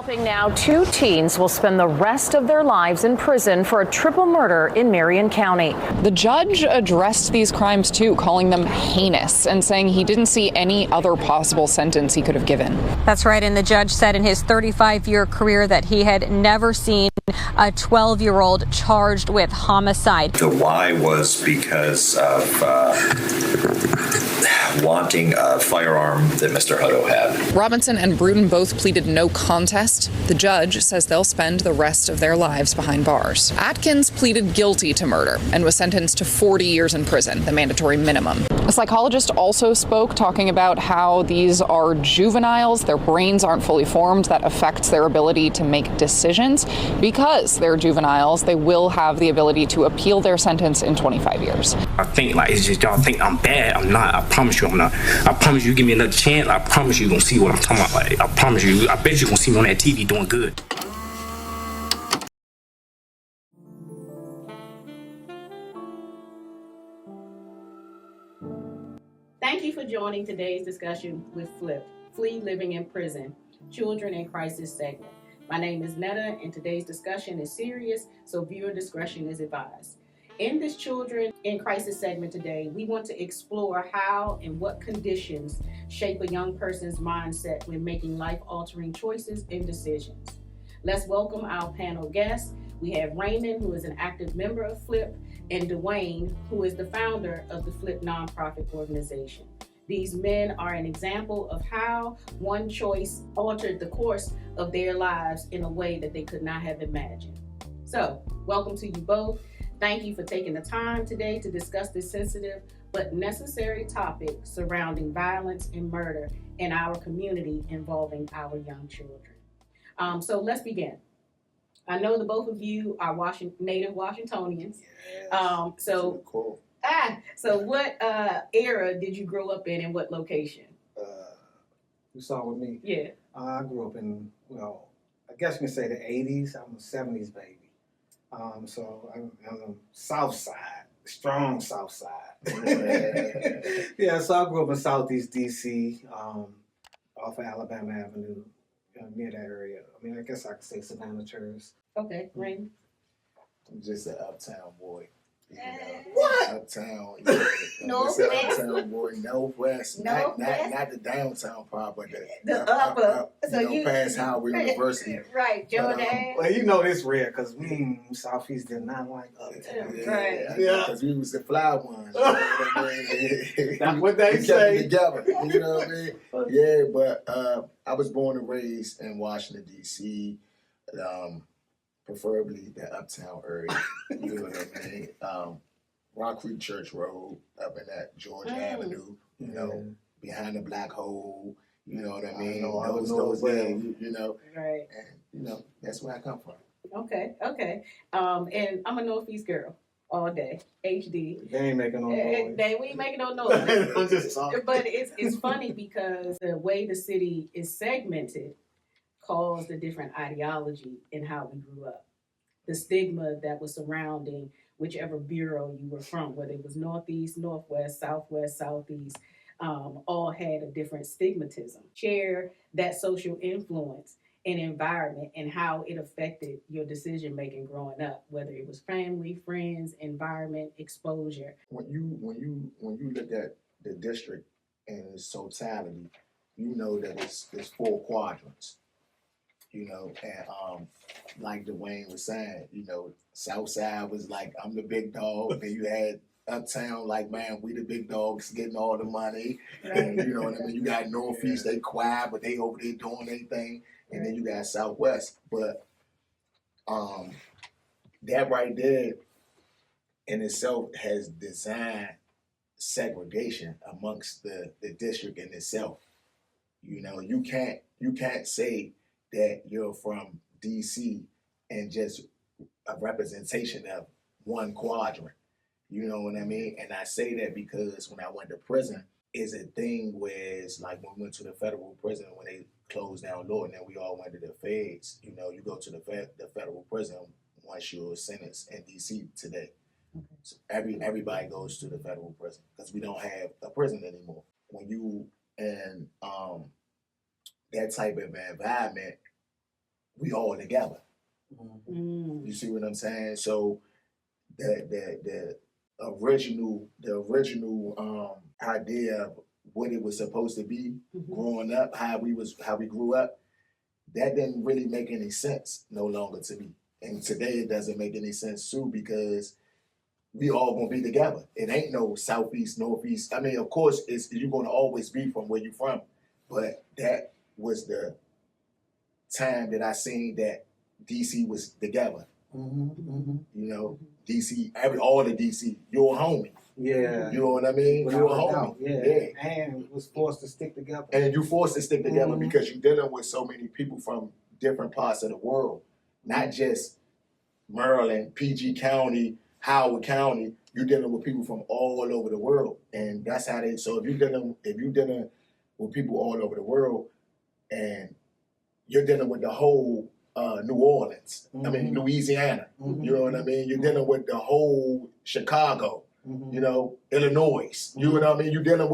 Developing now, two teens will spend the rest of their lives in prison for a triple murder in Marion County. The judge addressed these crimes too, calling them heinous and saying he didn't see any other possible sentence he could have given. That's right. And the judge said in his 35-year career that he had never seen a 12-year-old charged with homicide. The why was because of wanting a firearm that Mr. Hutto had. Robinson and Bruton both pleaded no contest. The judge says they'll spend the rest of their lives behind bars. Atkins pleaded guilty to murder and was sentenced to 40 years in prison, the mandatory minimum. A psychologist also spoke, talking about how these are juveniles, their brains aren't fully formed, that affects their ability to make decisions. Because they're juveniles, they will have the ability to appeal their sentence in 25 years. I think it's just y'all think I'm bad. I'm not. I promise you I'm not. I promise you give me another chance. I promise you're gonna see what I'm talking about. I promise you. I bet you're gonna see me on that TV doing good. Thank you for joining today's discussion with Flip, Flee Living in Prison, Children in Crisis segment. My name is Netta, and today's discussion is serious, so viewer discretion is advised. In this Children in Crisis segment today, we want to explore how and what conditions shape a young person's mindset when making life-altering choices and decisions. Let's welcome our panel guests. We have Raymond, who is an active member of FLIP, and Dwayne, who is the founder of the FLIP nonprofit organization. These men are an example of how one choice altered the course of their lives in a way that they could not have imagined. So, welcome to you both. Thank you for taking the time today to discuss this sensitive but necessary topic surrounding violence and murder in our community involving our young children. So let's begin. I know the both of you are native Washingtonians. Yes. So cool. So what era did you grow up in and what location? You saw with me? Yeah. I grew up in, I guess you can say the 80s. I'm a 70s baby. So I'm on the south side, strong south side. Yeah, so I grew up in Southeast DC, off of Alabama Avenue, near that area. I mean, I guess I could say Savannah Terrace. Okay, Raymond. I'm just an uptown boy. What? Uptown. Northwest? Uptown boy, Northwest. Not the downtown part, but the upper. So you past Howard University. Right, Jordan. Well, you know this rare because we Southeast did not like uptown. Right. Yeah, because we was the fly ones. That's what they we say. Kept it together. You know what I mean? Yeah, but I was born and raised in Washington D.C. Preferably the uptown area. You know what I mean? Rock Creek Church Road up in that Georgia Avenue. Behind the black hole. You know what I mean? Those days, Right. And that's where I come from. Okay. And I'm a Northeast girl all day. HD. They ain't making no noise. We ain't making no noise. I'm just talking. But it's funny because the way the city is segmented caused a different ideology in how we grew up. The stigma that was surrounding whichever bureau you were from, whether it was Northeast, Northwest, Southwest, Southeast, all had a different stigmatism. Share that social influence and environment and how it affected your decision making growing up, whether it was family, friends, environment, exposure. When you look at the district in its totality, you know that it's 4 quadrants. And like Dwayne was saying, South Side was like, I'm the big dog. Then you had Uptown, like, man, we the big dogs getting all the money. And you know what I mean? You got Northeast, they quiet, but they over there doing their thing. And then you got Southwest. But that right there in itself has designed segregation amongst the district in itself. You can't say that you're from DC and just a representation of one quadrant. You know what I mean? And I say that because when I went to prison, it's a thing where it's like when we went to the federal prison, when they closed down law and then we all went to the feds, you go to the federal prison once you're sentenced in DC today. Okay. So everybody goes to the federal prison because we don't have a prison anymore. When you in that type of environment, we all together. Mm. You see what I'm saying? So the original idea of what it was supposed to be growing up, how we grew up, that didn't really make any sense no longer to me. And today it doesn't make any sense too, because we all gonna be together. It ain't no southeast, northeast. I mean, of course, you're gonna always be from where you're from, but that was the time that I seen that DC was together. You know, DC, all the DC, you're a homie. Yeah. You know what I mean? Without You're a a homie. doubt, yeah. And was forced to stick together. And you forced to stick together because you're dealing with so many people from different parts of the world, not just Maryland, PG County, Howard County. You're dealing with people from all over the world, and that's how they. So if you're dealing with people all over the world, and you're dealing with the whole New Orleans, I mean Louisiana. You know what I mean? You're dealing with the whole Chicago. You know, Illinois. You know what I mean? You're dealing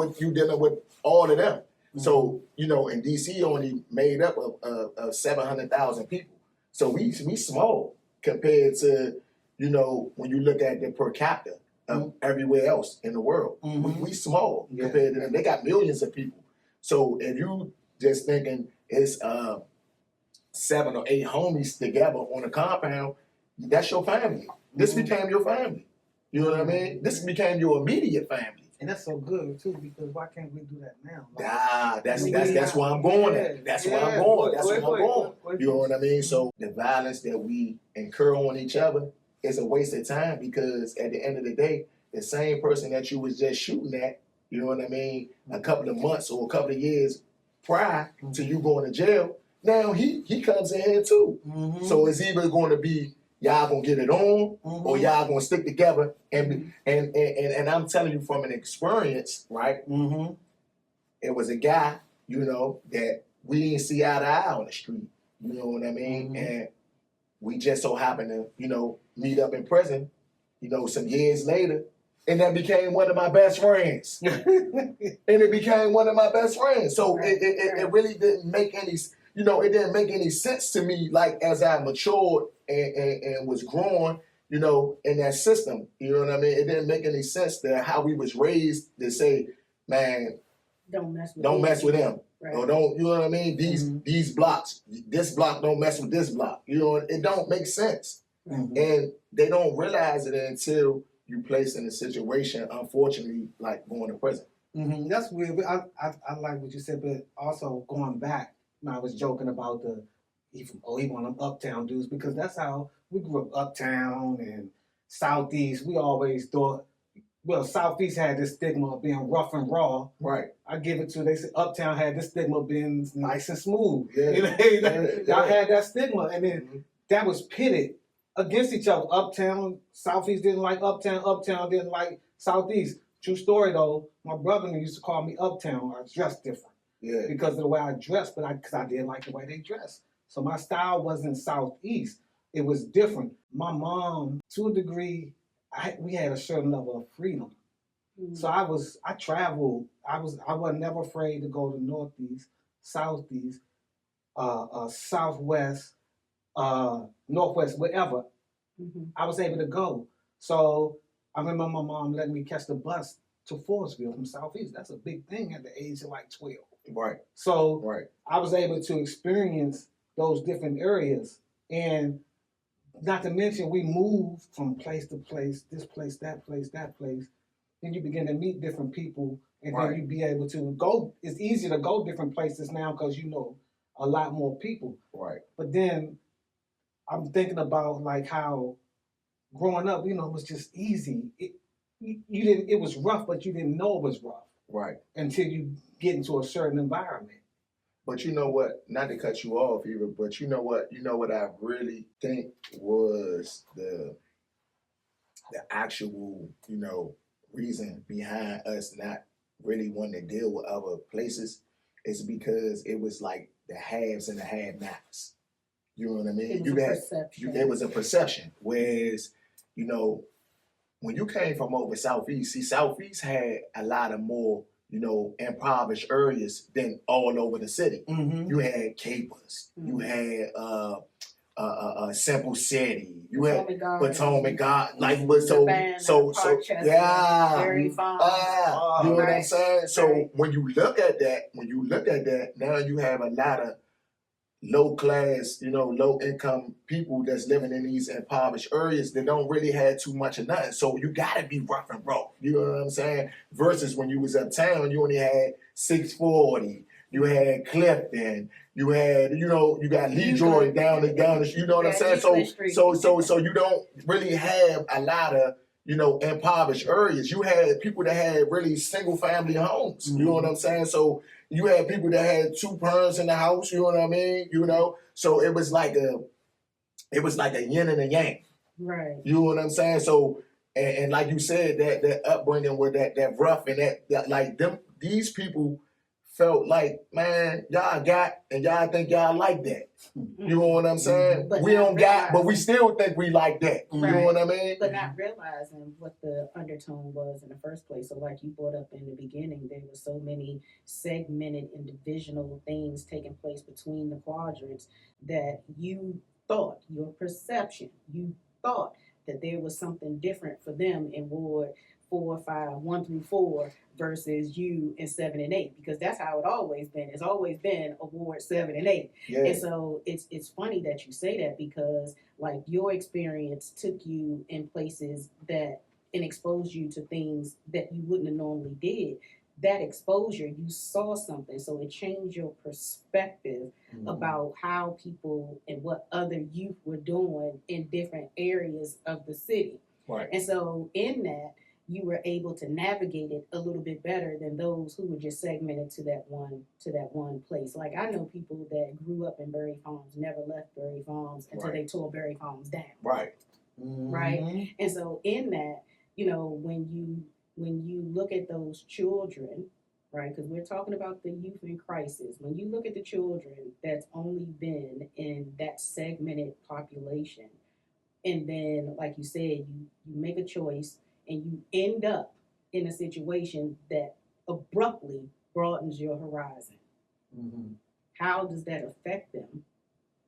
with all of them. So you know, and DC only made up of 700,000 people. So we small compared to, you know, when you look at the per capita of everywhere else in the world. We small compared to them. They got millions of people. So if you just thinking it's 7 or 8 homies together on a compound, that's your family. This became your family. You know what I mean? This became your immediate family. And that's so good too, because why can't we do that now? That's where I'm going at. That's where I'm going. That's where I'm going. You know what I mean? So the violence that we incur on each other is a waste of time, because at the end of the day, the same person that you was just shooting at, you know what I mean, a couple of months or a couple of years prior to you going to jail, now he comes in here too. So it's either going to be y'all gonna get it on, or y'all gonna stick together. And I'm telling you from an experience, right? It was a guy, you know, that we didn't see eye to eye on the street. You know what I mean? And we just so happened to, you know, meet up in prison, you know, some years later, and that became one of my best friends. And it became one of my best friends. So it really didn't make any, you know, it didn't make any sense to me, like, as I matured and was growing, you know, in that system. You know what I mean? It didn't make any sense to how we was raised to say, man, don't mess with him. Right. Or don't, you know what I mean? These blocks, this block don't mess with this block. You know, it don't make sense. And they don't realize it until you place in a situation, unfortunately, like going to prison. That's weird. But I like what you said, but also going back, when I was joking about even one of them uptown dudes, because that's how we grew up, uptown and southeast. We always thought, well, southeast had this stigma of being rough and raw. Right. I give it to, they said uptown had this stigma of being nice and smooth. Yeah. You know, y'all had that stigma, and then that was pitted against each other. Uptown, southeast didn't like uptown, uptown didn't like southeast. True story though, my brother used to call me uptown. I dressed different. Yeah. Because of the way I dressed, but because I didn't like the way they dressed. So my style wasn't southeast. It was different. My mom, to a degree, we had a certain level of freedom. So I traveled. I wasn't never afraid to go to northeast, southeast, southwest, northwest, wherever. I was able to go. So I remember my mom letting me catch the bus to Forestville from southeast. That's a big thing at the age of like 12. Right. So I was able to experience those different areas. And not to mention, we moved from place to place, this place, that place, that place. Then you begin to meet different people, and then you be able to go. It's easier to go different places now because you know a lot more people. Right. But then I'm thinking about like how growing up, you know, it was just easy. It was rough, but you didn't know it was rough. Right. Until you get into a certain environment. But you know what? Not to cut you off, Eva, but you know what? You know what I really think was the actual, you know, reason behind us not really wanting to deal with other places is because it was like the haves and the have-nots. You know what I mean? There was a perception. Whereas, you know, when you came from over Southeast, see, Southeast had a lot of more impoverished areas than all over the city. Mm-hmm. You had Capers, you had Simple City, you had Potomac Gardens, like Dairy Farm. you know what I'm saying? So when you look at that, now you have a lot of low class, low income people that's living in these impoverished areas that don't really have too much of nothing. So you gotta be rough and rough. You know what I'm saying? Versus when you was uptown, you only had 640, you had Clifton, you had, you got Leroy down the, you know what I'm saying? So you don't really have a lot of, impoverished areas. You had people that had really single family homes. You know what I'm saying? So you had people that had 2 parents in the house, you know what I mean? So it was like a yin and a yang. Right. You know what I'm saying? So and like you said, that upbringing with that rough and that like these people felt like, man, y'all got and y'all think y'all like that. You know what I'm saying? But we don't got, but we still think we like that. Right. You know what I mean? But not realizing what the undertone was in the first place. So like you brought up in the beginning, there were so many segmented individual things taking place between the quadrants that you thought, your perception, you thought that there was something different for them in Ward 4, 5, 1 through 4 versus you in 7 and 8, because that's how it always been. It's always been a Ward 7 and 8. Yeah. And so it's funny that you say that, because like your experience took you in places that and exposed you to things that you wouldn't have normally did. That exposure, you saw something, so it changed your perspective about how people and what other youth were doing in different areas of the city. Right. And so in that, you were able to navigate it a little bit better than those who were just segmented to that one place. Like I know people that grew up in Berry Farms, never left Berry Farms until they tore Berry Farms down. Right. Right. And so in that, when you look at those children, right, because we're talking about the youth in crisis, when you look at the children that's only been in that segmented population, and then, like you said, you make a choice and you end up in a situation that abruptly broadens your horizon. How does that affect them?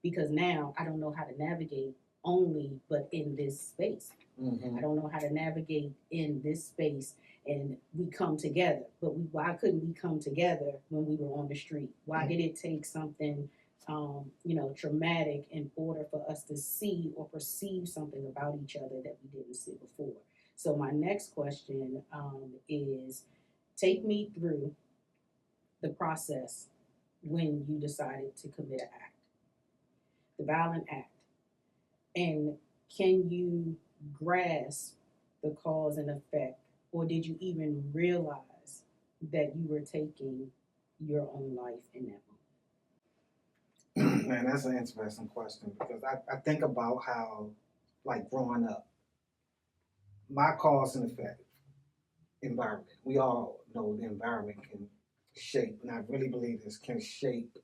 Because now I don't know how to navigate only but in this space. I don't know how to navigate in this space, and we come together. But why couldn't we come together when we were on the street? Why did it take something, traumatic in order for us to see or perceive something about each other that we didn't see before? So my next question is, take me through the process when you decided to commit an act, the violent act, and can you grasp the cause and effect, or did you even realize that you were taking your own life in that moment? Man, that's an interesting question, because I think about how, like growing up, my cause and effect, environment. We all know the environment can shape, and I really believe this can shape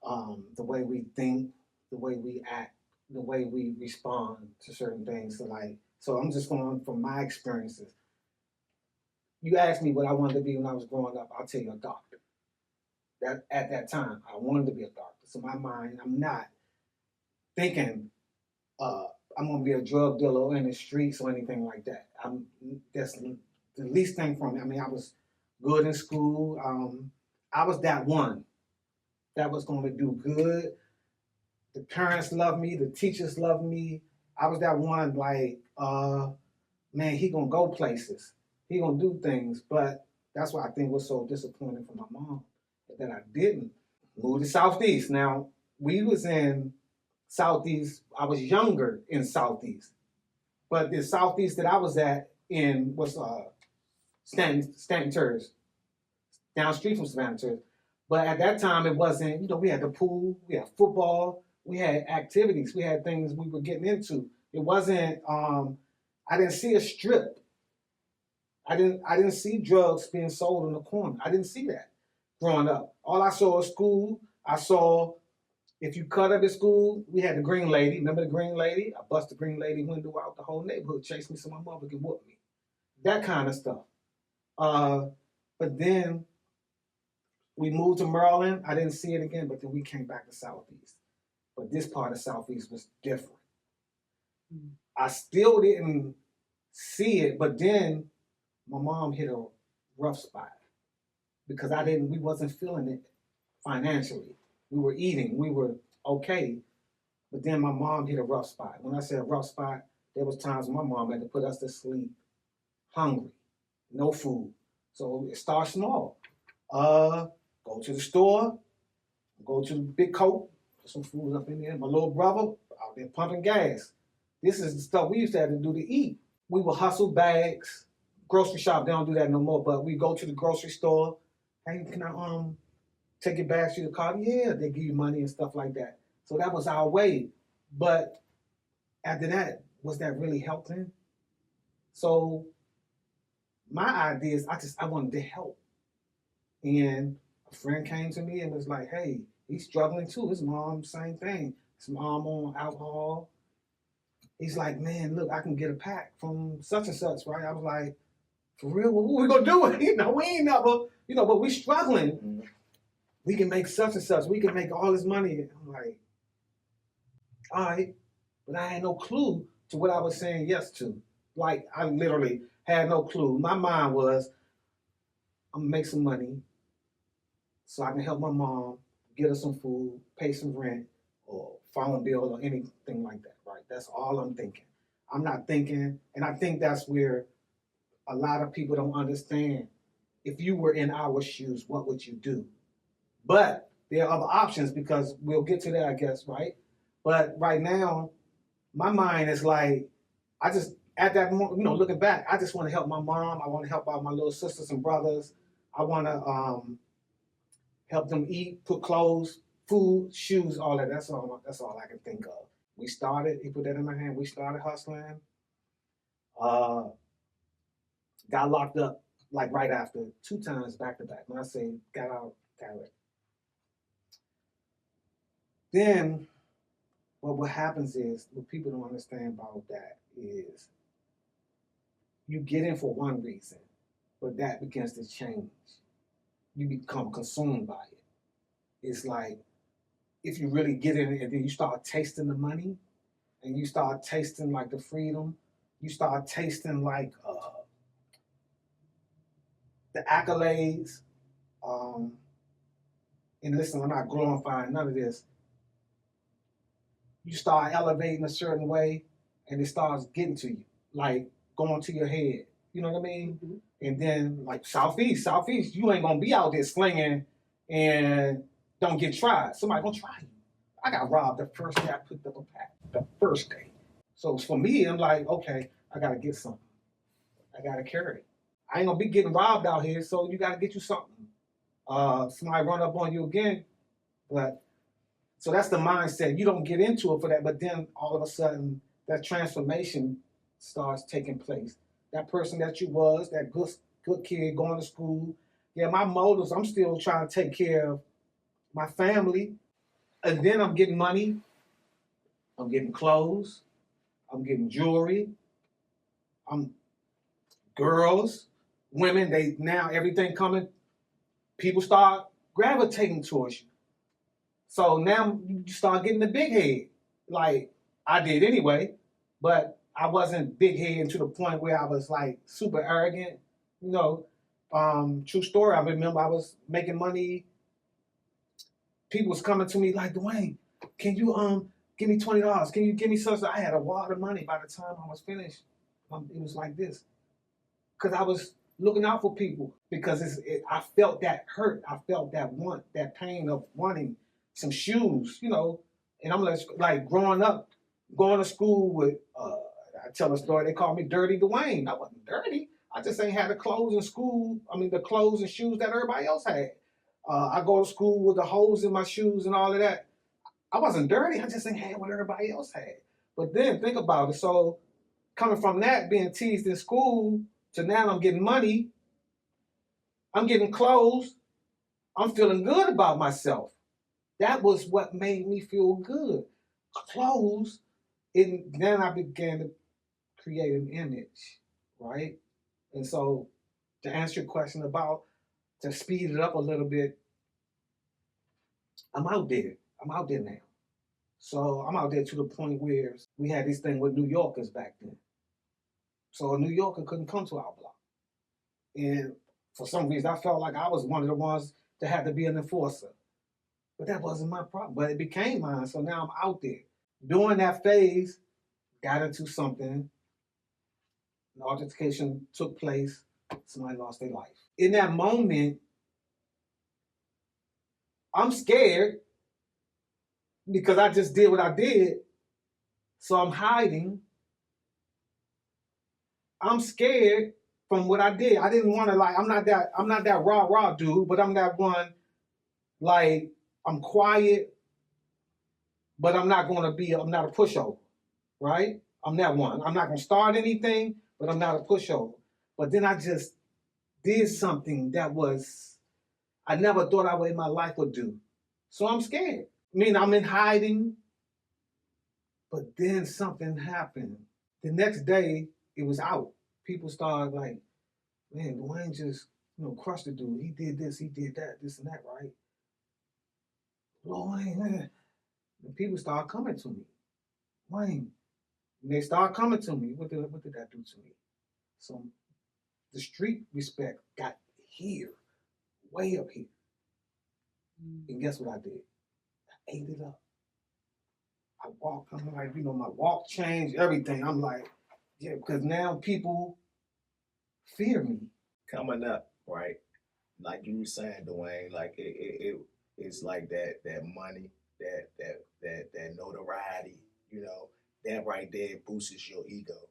the way we think, the way we act, the way we respond to certain things. So I'm just going from my experiences. You asked me what I wanted to be when I was growing up, I'll tell you, a doctor. That at that time, I wanted to be a doctor. So my mind, I'm not thinking I'm gonna be a drug dealer or in the streets or anything like that. That's the least thing for me. I mean, I was good in school. I was that one that was gonna do good. The parents loved me, the teachers loved me. I was that one, like, man, he gonna go places. He gonna do things. But that's why I think was so disappointing for my mom, that I didn't move to Southeast. Now, we was in Southeast, I was younger in Southeast. But the Southeast that I was at in was Stanton Terrace, down street from Stanton Terrace. But at that time, it wasn't, we had the pool, we had football, we had activities, we had things we were getting into. It wasn't, I didn't see a strip. I didn't see drugs being sold in the corner. I didn't see that growing up. All I saw was school. I saw, if you cut up at school, we had the green lady. Remember the green lady? I bust the green lady window out, the whole neighborhood chased me so my mother could whoop me. That kind of stuff. But then we moved to Maryland. I didn't see it again, but then we came back to Southeast. But this part of Southeast was different. I still didn't see it, but then my mom hit a rough spot because we wasn't feeling it financially. We were eating, we were okay, but then my mom hit a rough spot. When I said rough spot, there was times my mom had to put us to sleep hungry, no food. So it starts small. Go to the store, go to the big coat, put some food up in there. My little brother out there pumping gas. This is the stuff we used to have to do to eat. We would hustle bags. Grocery shop, they don't do that no more, but we go to the grocery store. Hey, can I take your bags to the car? Yeah, they give you money and stuff like that. So that was our way. But after that, was that really helping? So my idea is I wanted to help. And a friend came to me and was like, hey, he's struggling too. His mom, same thing. His mom on alcohol. He's like, man, look, I can get a pack from such and such, right? I was like, for real, what we gonna do? We ain't never, but we struggling. Mm-hmm. We can make such and such. We can make all this money. I'm like, all right. But I had no clue to what I was saying yes to. Like, I literally had no clue. My mind was, I'm gonna make some money so I can help my mom, get her some food, pay some rent, or phone bill or anything like that, right? That's all I'm thinking. I'm not thinking, and I think that's where a lot of people don't understand. If you were in our shoes, what would you do? But there are other options because we'll get to that, I guess, right? But right now, my mind is like, I just, at that moment, looking back, I just want to help my mom. I want to help out my little sisters and brothers. I want to help them eat, put clothes, food, shoes, all that. That's all I can think of. We started, he put that in my hand, we started hustling. Got locked up like right after, 2 times back to back. When I say got out, got it. Then what happens is, what people don't understand about that is you get in for one reason, but that begins to change. You become consumed by it. It's like, if you really get in it and then you start tasting the money and you start tasting like the freedom, you start tasting like the accolades. And listen, I'm not glorifying none of this. You start elevating a certain way and it starts getting to you, like going to your head. You know what I mean? Mm-hmm. And then like Southeast, you ain't gonna be out there slinging and don't get tried. Somebody gonna try you. I got robbed the first day I picked up a pack, the first day. So for me, I'm like, okay, I gotta get something. I gotta carry it. I ain't gonna be getting robbed out here, so you gotta get you something. Somebody run up on you again, but so that's the mindset. You don't get into it for that, but then all of a sudden that transformation starts taking place. That person that you was, that good kid going to school. Yeah, my motives, I'm still trying to take care of my family. And then I'm getting money. I'm getting clothes. I'm getting jewelry. I'm girls, women, everything coming. People start gravitating towards you. So now you start getting the big head. Like I did anyway, but I wasn't big head to the point where I was like super arrogant. True story. I remember I was making money. People was coming to me like, Dwayne, can you give me $20? Can you give me something? I had a wad of money by the time I was finished. It was like this. Because I was looking out for people because I felt that hurt. I felt that want, that pain of wanting some shoes, and I'm like growing up, going to school with, I tell a story, they called me Dirty Dwayne. I wasn't dirty. I just ain't had the clothes in school. The clothes and shoes that everybody else had. I go to school with the holes in my shoes and all of that. I wasn't dirty. I just ain't had what everybody else had. But then think about it. So coming from that, being teased in school, to now I'm getting money. I'm getting clothes. I'm feeling good about myself. That was what made me feel good. Clothes. And then I began to create an image, right? And so to answer your question about to speed it up a little bit, I'm out there. I'm out there now. So I'm out there to the point where we had this thing with New Yorkers back then. So a New Yorker couldn't come to our block. And for some reason, I felt like I was one of the ones that had to be an enforcer. But that wasn't my problem. But it became mine, so now I'm out there. During that phase, got into something. An altercation took place. Somebody lost their life. In that moment, I'm scared because I just did what I did. So I'm hiding. I'm scared from what I did. I didn't want to I'm not that rah dude, but I'm that one, like, I'm quiet, but I'm not a pushover, right? I'm that one. I'm not gonna start anything, but I'm not a pushover. But then I just did something that I never thought I would in my life would do. So I'm scared. I mean, I'm in hiding, but then something happened. The next day, it was out. People started like, man, Dwayne just, crushed the dude. He did this, he did that, this and that, right? Dwayne, man. And people started coming to me. Dwayne. And they started coming to me. What did that do to me? So the street respect got here, way up here. And guess what I did? I ate it up. I walked, I'm like, my walk changed, everything. I'm like, yeah, because now people fear me. Coming up, right? Like you were saying, Dwayne, like it's like that money, that notoriety, that right there boosts your ego.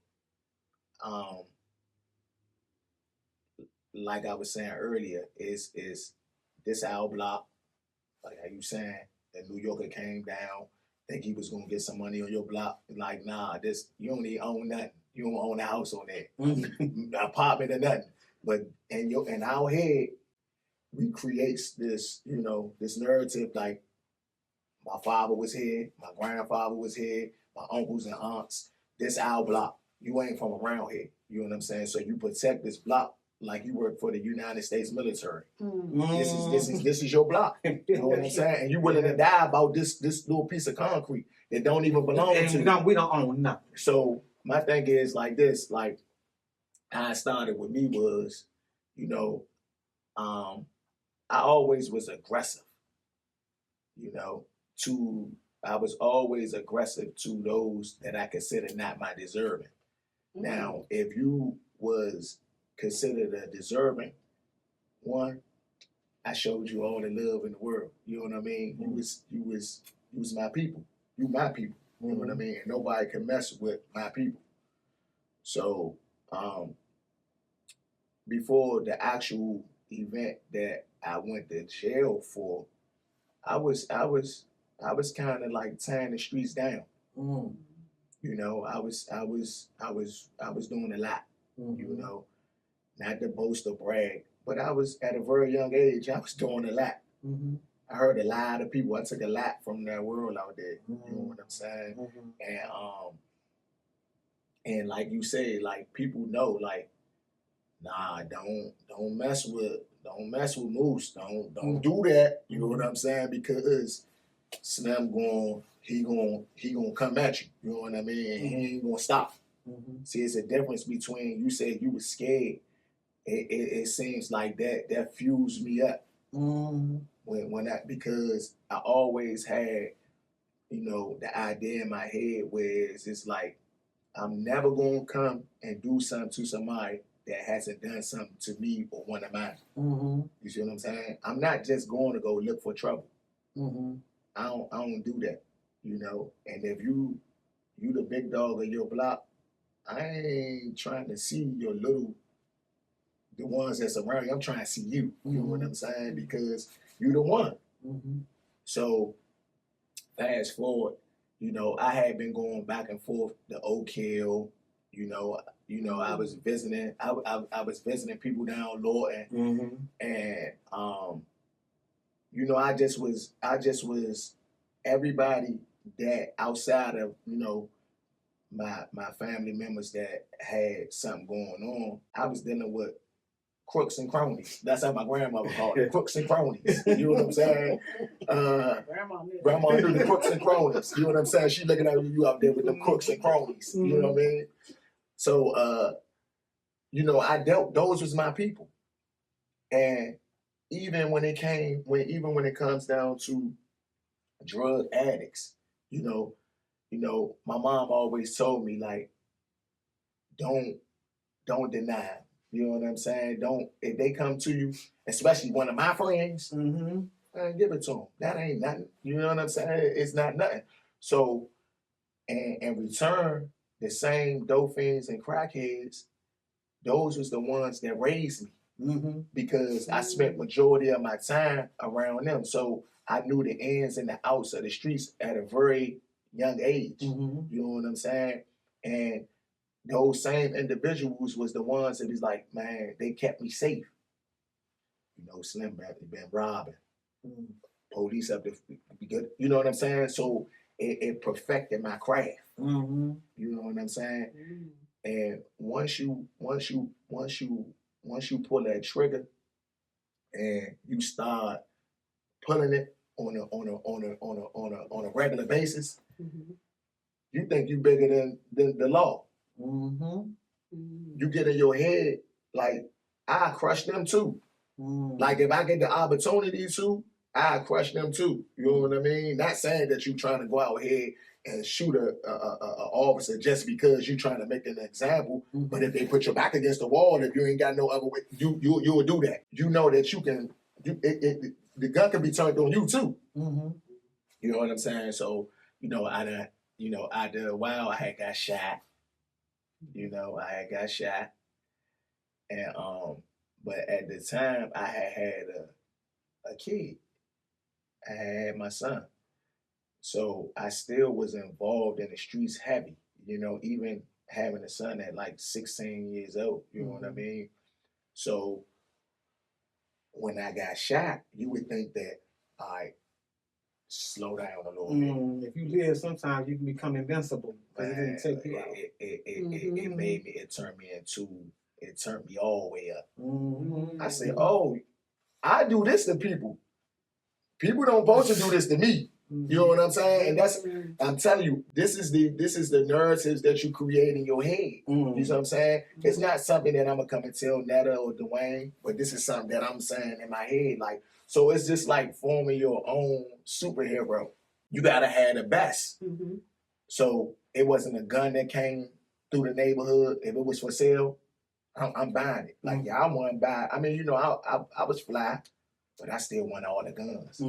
Like I was saying earlier, is this our block, like how you saying, the New Yorker came down, think he was gonna get some money on your block. Like, nah, you don't even own nothing. You don't own a house on that, apartment or nothing. But in our head, we create this, this narrative like my father was here, my grandfather was here, my uncles and aunts. This our block. You ain't from around here. You know what I'm saying? So you protect this block like you work for the United States military. This is your block. You know what I'm saying? And you willing to die about this little piece of concrete that don't even belong to you. We don't own nothing. So my thing is like this, like how it started with me was, I always was aggressive, I was always aggressive to those that I consider not my deserving. Now, if you was considered a deserving one, I showed you all the love in the world. You know what I mean? You was my people. You my people. You know what I mean? And nobody can mess with my people. So before the actual event that I went to jail for, I was kind of like tearing the streets down. I was doing a lot. Not to boast or brag, but I was at a very young age. I was doing a lot. I heard a lot of people. I took a lot from that world out there. You know what I'm saying? And like you say, like people know, like, nah, don't mess with Moose. Don't do that. You know what I'm saying? Because Slim he gonna come at you. You know what I mean? And he ain't gonna stop. See, it's a difference between you said you was scared. It seems like that fused me up because I always had, the idea in my head where it's like I'm never gonna come and do something to somebody that hasn't done something to me or one of mine. You see what I'm saying? I'm not just going to go look for trouble. I don't do that, And if you the big dog of your block, I ain't trying to see the ones that's around you. I'm trying to see you. You know what I'm saying? Because you the one. So fast forward, I had been going back and forth to Oak Hill. I was visiting. I was visiting people down Lawton, and I just was everybody that outside of my family members that had something going on. I was dealing with crooks and cronies. That's how my grandmother called it, crooks and cronies. You know what I'm saying? Grandma knew the crooks and cronies. You know what I'm saying? She looking at you out there with them crooks and cronies. You know what I mean? So, you know, those was my people. And even when it comes down to drug addicts, you know, my mom always told me, like, don't deny them. You know what I'm saying? If they come to you, especially one of my friends, give it to them. That ain't nothing. You know what I'm saying? It's not nothing. So, and in return, the same dope fiends and crackheads, those was the ones that raised me. Because I spent majority of my time around them. So I knew the ins and the outs of the streets at a very young age. You know what I'm saying? And those same individuals was the ones that was like, man, they kept me safe. You know, Slim been robbing. Police up to be good. You know what I'm saying? So it perfected my craft. You know what I'm saying? And once you pull that trigger and you start pulling it on a regular basis, you think you bigger than the law. You get in your head like, I crush them too. Like if I get the opportunity to, I crush them too. You know what I mean? Not saying that you trying to go out here and shoot a officer just because you trying to make an example. But if they put your back against the wall, if you ain't got no other way, you will do that. You know that you can. The gun can be turned on you too. You know what I'm saying? So after a while, I had got shot. And but at the time, I had a kid. I had my son. So I still was involved in the streets heavy, you know, even having a son at like 16 years old, you know what I mean? So when I got shot, you would think that, all right, slow down a little bit. If you live, sometimes you can become invincible. Man, it didn't take you out. It turned me all the way up. I said, oh, I do this to people. People don't supposed to do this to me. You know what I'm saying? And I'm telling you, this is the narratives that you create in your head. You know what I'm saying? It's not something that I'm gonna come and tell Netta or Dwayne, but this is something that I'm saying in my head. Like, so it's just like forming your own superhero. You gotta have the best. So it wasn't a gun that came through the neighborhood. If it was for sale, I'm buying it. Like, yeah, I want to buy. I mean, you know, I was fly, but I still want all the guns.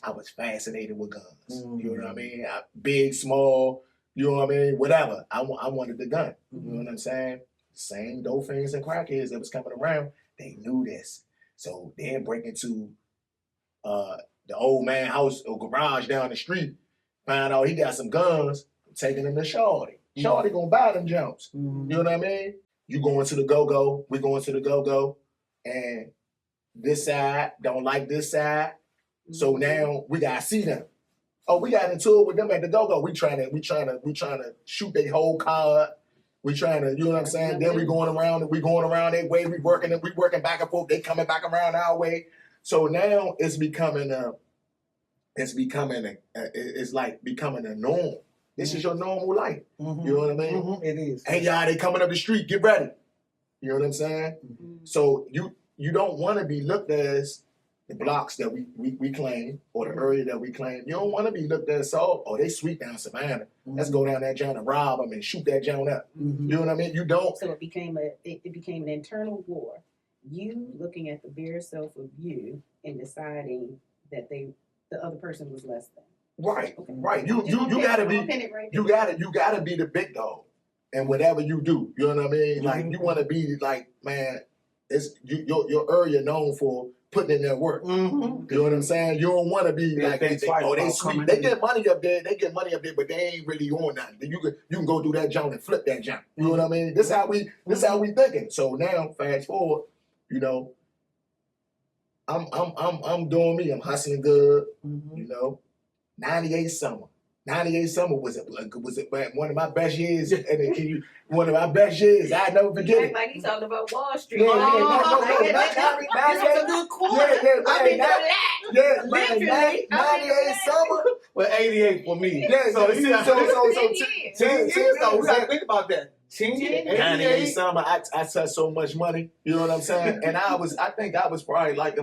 I was fascinated with guns. You know what I mean? Big, small, you know what I mean? Whatever. I wanted the gun. You know what I'm saying? Same dope fiends and crackheads that was coming around, they knew this. So they'd break into the old man house or garage down the street, find out he got some guns, taking them to Shorty. Shorty gonna buy them jumps. You know what I mean? You going to the go-go, we going to the go-go, and this side don't like this side. So now we gotta see them. Oh, we got into it with them at the go-go. We trying to shoot their whole car up. We trying to, you know what I'm saying? Then we going around their way. We working back and forth. They coming back around our way. So now it's like becoming a norm. This is your normal life. You know what I mean? It is. Hey, y'all, they coming up the street. Get ready. You know what I'm saying? So you don't want to be looked at as the blocks that we claim or the area that we claim. You don't want to be looked at as, oh, they sweet down Savannah. Let's go down that joint and rob them and shoot that joint up. You know what I mean? You don't. So it became an internal war. You looking at the bare self of you and deciding that the other person was less than. Right, okay. Right. You gotta be you gotta be the big dog and whatever you do. You know what I mean? Like you want to be like, man, it's your area known for putting in their work. You know what I'm saying? You don't want to be like they sweet. They get money up there, but they ain't really on nothing. You can go through that jump and flip that jump. You know what I mean? This how we thinking. So now, fast forward, you know, I'm doing me. I'm hustling good. You know, 98 summer. 98 summer was one of my best years, and one of my best years. I never forget it. Like he's talking about Wall Street. Yeah, This was a good quarter. Yeah, 98 summer. Well, 88 for me. Yeah, so 10 years. 10 years though. We gotta think about that. 10 years. 98 summer, I touched so much money. You know what I'm saying? And I think I was probably like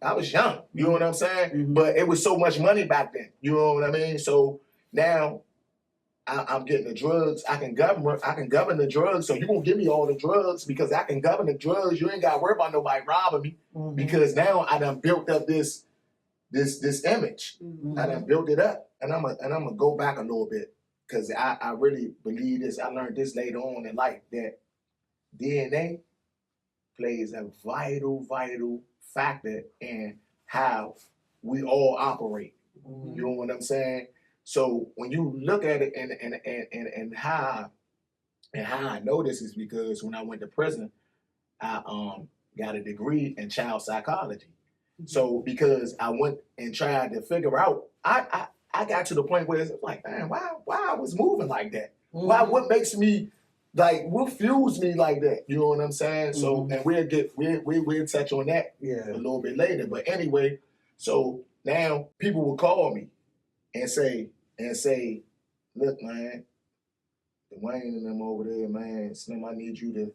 I was young. You know what I'm saying? Mm-hmm. But it was so much money back then. You know what I mean? So now I'm getting the drugs. I can govern the drugs. So you gonna give me all the drugs because I can govern the drugs. You ain't got to worry about nobody robbing me because now I done built up this image. I done built it up, and I'm gonna go back a little bit because I really believe this. I learned this later on in life that DNA plays a vital factor in how we all operate. You know what I'm saying? So when you look at it and how I know this is because when I went to prison, I got a degree in child psychology. So because I went and tried to figure out, I got to the point where it's like, man, why I was moving like that? Why? What makes me like? What fuels me like that? You know what I'm saying? So and we'll touch on that a little bit later. But anyway, so now people will call me and say, look, man, Dwayne and them over there, man, Slim, I need you to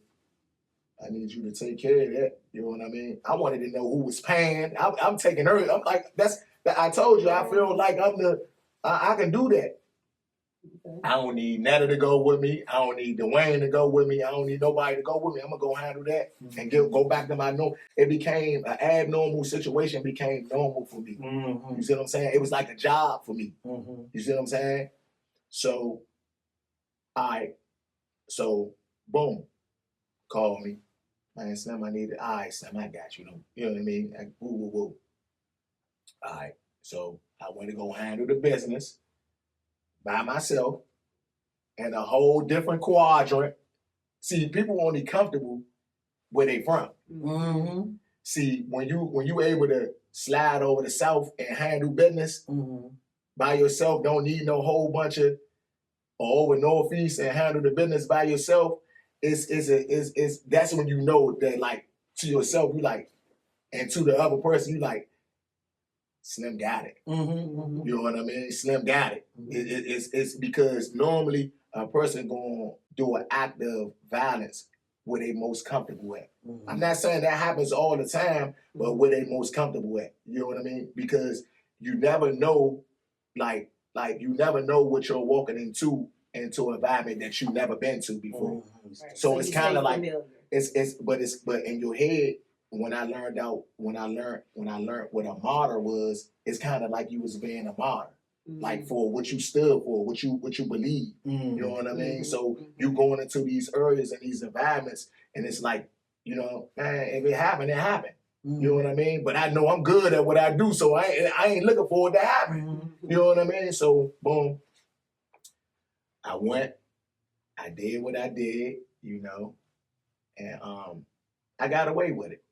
take care of that. You know what I mean? I wanted to know who was paying. I'm taking her. I'm like, I told you, I feel like I can do that. I don't need Netta to go with me. I don't need Dwayne to go with me. I don't need nobody to go with me. I'm gonna go handle that and go back to my normal. It became an abnormal situation. Became normal for me. You see what I'm saying? It was like a job for me. You see what I'm saying? So, boom, call me. Man, Slim, I need it. All right, Slim, I got you. You know what I mean? Like, woo. All right, so I went to go handle the business by myself in a whole different quadrant. See, people only comfortable where they from. See, when you able to slide over the South and handle business by yourself, don't need no whole bunch of, or over Northeast and handle the business by yourself, it's that's when you know that, like, to yourself, you like, and to the other person, you like, Slim got it. You know what I mean? Slim got it. It's because normally a person gonna do an act of violence where they most comfortable at. I'm not saying that happens all the time, but where they most comfortable at. You know what I mean? Because you never know, like you never know what you're walking into an environment that you've never been to before. So it's kind of like but in your head. When I learned what a martyr was, it's kind of like you was being a martyr, like for what you stood for, what you believe. You know what I mean? So you going into these areas and these environments, and it's like, you know, man, if it happened, it happened. You know what I mean? But I know I'm good at what I do, so I ain't looking for it to happen. You know what I mean? So boom, I went, I did what I did, you know, and I got away with it.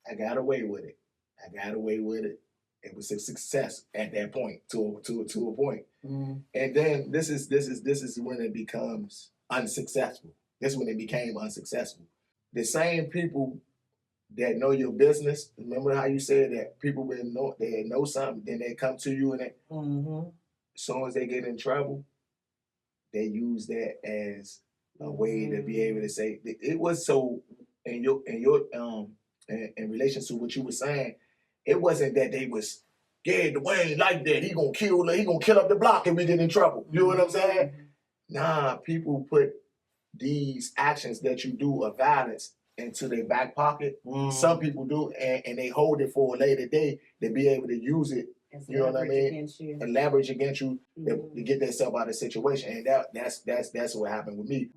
I got away with it. It was a success at that point, to a point. And then this is when it becomes unsuccessful. This is when it became unsuccessful. The same people that know your business. Remember how you said that people they know something, then they come to you, and as soon as they get in trouble, they use that as a way to be able to say it was so. In relation to what you were saying, it wasn't that they was, Dwayne like that. He gonna kill up the block if we get in trouble. You know what I'm saying? Nah, people put these actions that you do of violence into their back pocket. Some people do, and they hold it for a later day to be able to use it. You know what I mean? And leverage against you to get themselves out of the situation. And that's what happened with me.